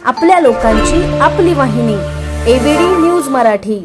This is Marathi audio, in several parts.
आपल्या लोकांची आपली वाहिनी एबीडी न्यूज मराठी।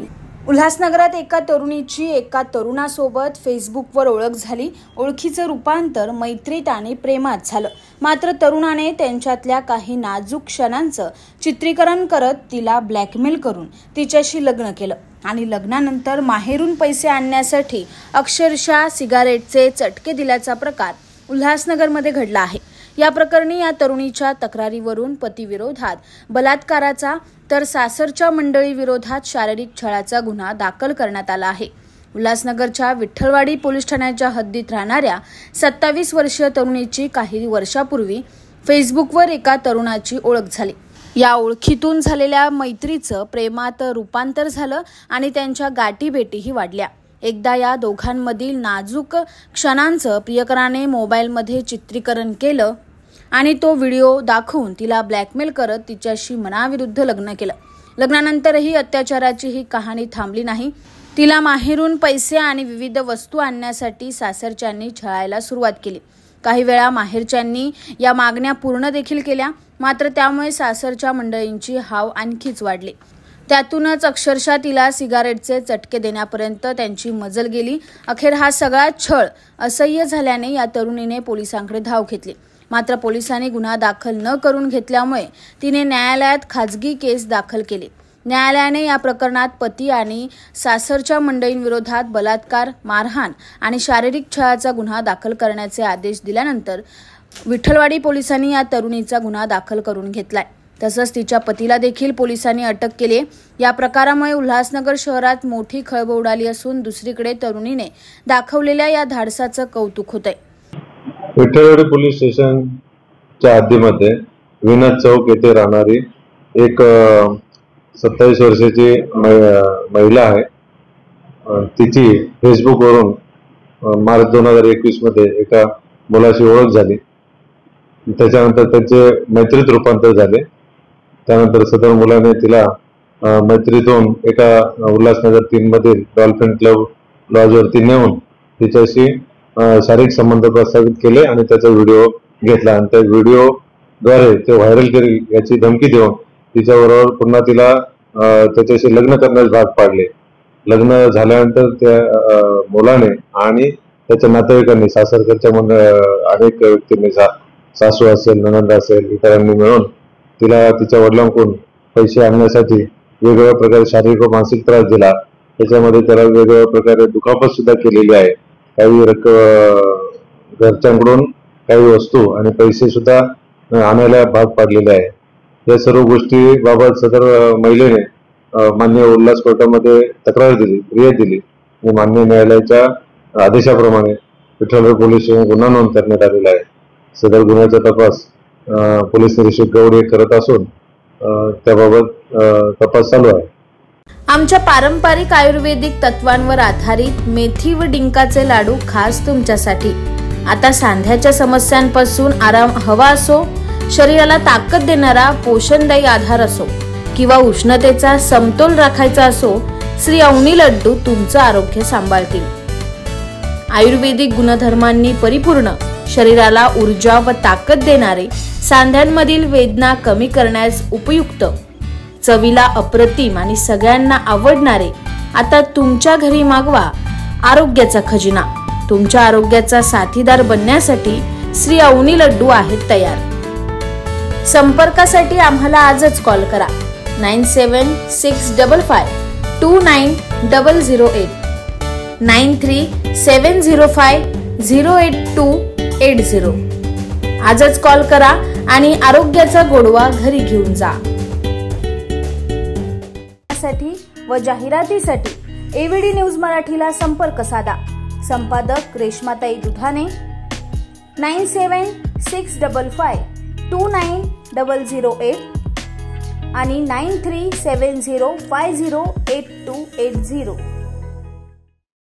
उल्हासनगरात एका तरुणीची एका तरुणासोबत फेसबुकवर ओळख झाली। ओळखीचं रूपांतर मैत्रीत आणि प्रेमात झालं। मात्र तरुणाने त्यांच्यातल्या काही नाजूक क्षणांचं चित्रीकरण करत तिला ब्लॅकमेल करून तिच्याशी लग्न केलं आणि लग्नानंतर माहेरून पैसे आणण्यासाठी अक्षरशः सिगारेटचे चटके दिल्याचा प्रकार उल्हासनगरमध्ये घडला आहे। या प्रकरणी या तरुणीच्या तक्रारीवरून पतीविरोधात बलात्काराचा तर सासरच्या मंडळीविरोधात शारीरिक छळाचा गुन्हा दाखल करण्यात आला आहे। उल्हासनगरच्या विठ्ठलवाडी पोलीस ठाण्याच्या हद्दीत राहणाऱ्या 27 वर्षीय तरुणीची काही वर्षापूर्वी फेसबुकवर एका तरुणाची ओळख झाली। या ओळखीतून झालेल्या मैत्रीचं प्रेमात रूपांतर झालं आणि त्यांच्या गाठीभेटीही वाढल्या। एकदा या दोघांमधील नाजूक क्षणांचं प्रियकराने मोबाईलमध्ये चित्रीकरण केलं आणि तो व्हिडिओ दाखवून तिला ब्लॅकमेल करत तिच्याशी मनाविरुद्ध लग्न केलं। लग्नानंतरही अत्याचाराची ही कहाणी थांबली नाही। तिला माहेरून पैसे आणि विविध वस्तू आणण्यासाठी सासरच्यांनी छळायला सुरुवात केली। काही वेळा माहेरच्यांनी या मागण्या पूर्ण देखील केल्या, मात्र त्यामुळे सासरच्या मंडळींची हाव आणखीच वाढली। त्यातूनच अक्षरशः तिला सिगारेटचे चटके देण्यापर्यंत त्यांची मजल गेली। अखेर हा सगळा छळ असह्य झाल्याने या तरुणीने पोलिसांकडे धाव घेतली। मात्र पोलिसांनी गुन्हा दाखल न करून घेतल्यामुळे तिने न्यायालयात खाजगी केस दाखल केली। न्यायालयाने या प्रकरणात पती आणि सासरच्या मंडळींविरोधात बलात्कार, मारहाण आणि शारीरिक छळाचा गुन्हा दाखल करण्याचे आदेश दिल्यानंतर विठ्ठलवाडी पोलिसांनी या तरुणीचा गुन्हा दाखल करून घेतलाय। तसंच तिच्या पतीला देखील पोलिसांनी अटक केली। या प्रकारामुळे उल्हासनगर शहरात मोठी खळबळ उडाली असून दुसरीकडे तरुणीने दाखवलेल्या या धाडसाचं कौतुक होतंय। विठ्ठलवाडी पोलीस स्टेशनच्या हद्दीमध्ये विनोद चौक येथे राहणारी एक 27 वर्षाची महिला आहे। तिची फेसबुकवरून मार्च 2021 मध्ये एका मुलाशी ओळख झाली। त्याच्यानंतर त्यांचे मैत्रीत रूपांतर झाले। त्यानंतर सदर मुलाने तिला मैत्रीतून एका उल्हासनगर 3 मधील डॉल्फिन क्लब लॉजवरती नेऊन तिच्याशी शारीरिक संबंध प्रस्थापित केले आणि त्याचा व्हिडिओ घेतला आणि त्या व्हिडिओद्वारे ते व्हायरल केली याची धमकी देऊन तिच्याबरोबर पुन्हा तिला त्याच्याशी लग्न करण्यास भाग पाडले। लग्न झाल्यानंतर त्या मुलाने आणि त्याच्या नातेवाईकांनी सासरकडच्या अनेक व्यक्तींनी सासू असेल, ननंद असेल, इतरांनी मिळून तिला तिच्या वडिलांकडून पैसे आणण्यासाठी वेगवेगळ्या प्रकारे शारीरिक व मानसिक त्रास दिला। त्याच्यामध्ये त्याला वेगवेगळ्या प्रकारे दुखापत सुद्धा केलेली आहे। काही घरच्यांकडून काही वस्तू आणि पैसे सुद्धा आणायला भाग पाडलेले आहे। या सर्व गोष्टी बाबत सदर महिलेने मान्य उल्हास कोर्टामध्ये तक्रार दिली, फिर्याद दिली आणि मान्य न्यायालयाच्या आदेशाप्रमाणे विठ्ठलवाडी पोलीस स्टेशन गुन्हा नोंद करण्यात आलेला आहे। सदर गुन्ह्याचा तपास पोलीस निरीक्षक गौड करत असून त्याबाबत तपास चालू आहे। आमच्या पारंपरिक आयुर्वेदिक तत्वांवर आधारित मेथी व डिंकाचे लाडू खास तुमच्यासाठी। आता सांध्याच्या समस्यांपासून आराम हवा असो, शरीराला ताकद देणारा पोषणदायी आधार असो किंवा उष्णतेचा समतोल राखायचा असो, श्री अवनी लड्डू तुमचं आरोग्य सांभाळतील। आयुर्वेदिक गुणधर्मांनी परिपूर्ण, शरीराला ऊर्जा व ताकद देणारे, सांध्यांमधील वेदना कमी करण्यास उपयुक्त, चवीला अप्रतिम आणि सगळ्यांना आवडणारे आता तुमच्या घरी मागवा आरोग्याचा खजिना। तुमच्या आरोग्याचा साथीदार बनण्यासाठी श्री अवनी लड्डू आहेत तयार। संपर्कासाठी आम्हाला आजच कॉल करा 9665529008 9370508280। आजच कॉल करा आणि आरोग्याचा गोडवा घरी घेऊन जा। व जाहिरातीसाठी एबीडी न्यूज मराठीला संपर्क साधा। संपादक रेश्माताई दुधाने 9765529008 आणि 9370508280।